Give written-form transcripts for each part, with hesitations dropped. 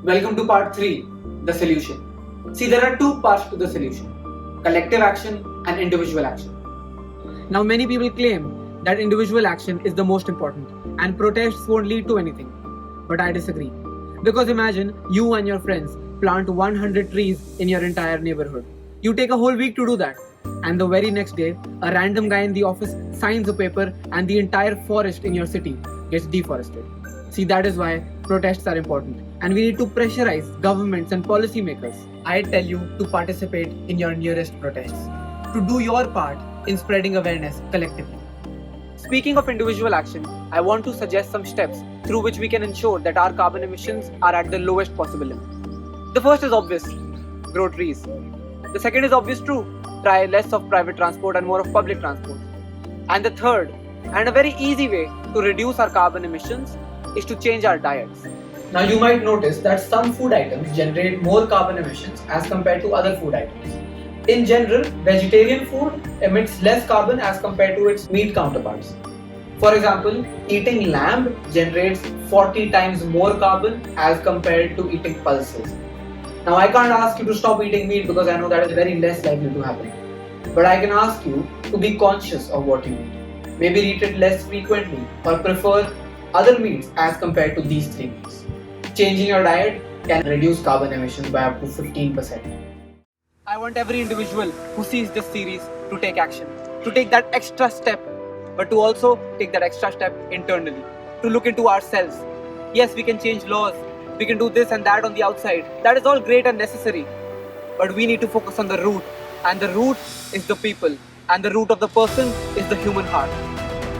Welcome to part 3, the solution. See, there are two parts to the solution, collective action and individual action. Now, many people claim that individual action is the most important and protests won't lead to anything. But I disagree. Because imagine you and your friends plant 100 trees in your entire neighborhood. You take a whole week to do that. And the very next day, a random guy in the office signs a paper and the entire forest in your city gets deforested. See, that is why protests are important. And we need to pressurize governments and policymakers. I tell you to participate in your nearest protests, to do your part in spreading awareness collectively. Speaking of individual action, I want to suggest some steps through which we can ensure that our carbon emissions are at the lowest possible limit. The first is obvious, grow trees. The second is obvious too, try less of private transport and more of public transport. And the third, and a very easy way to reduce our carbon emissions, is to change our diets. Now you might notice that some food items generate more carbon emissions as compared to other food items. In general, vegetarian food emits less carbon as compared to its meat counterparts. For example, eating lamb generates 40 times more carbon as compared to eating pulses. Now I can't ask you to stop eating meat because I know that is very less likely to happen. But I can ask you to be conscious of what you eat. Maybe eat it less frequently or prefer other meats as compared to these three meats. Changing your diet can reduce carbon emissions by up to 15%. I want every individual who sees this series to take action, to take that extra step, but to also take that extra step internally, to look into ourselves. Yes, we can change laws, we can do this and that on the outside. That is all great and necessary. But we need to focus on the root, and the root is the people, and the root of the person is the human heart.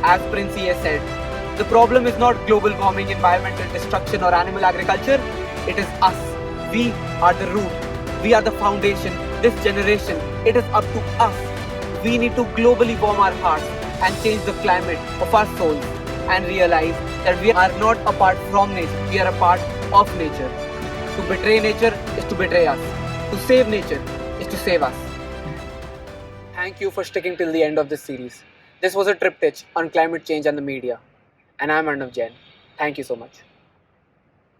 As Prince E. said, the problem is not global warming, environmental destruction or animal agriculture, it is us. We are the root. We are the foundation. This generation, it is up to us. We need to globally warm our hearts and change the climate of our souls and realize that we are not apart from nature, we are a part of nature. To betray nature is to betray us. To save nature is to save us. Thank you for sticking till the end of this series. This was a triptych on climate change and the media. And I'm Arnav Jain. Thank you so much.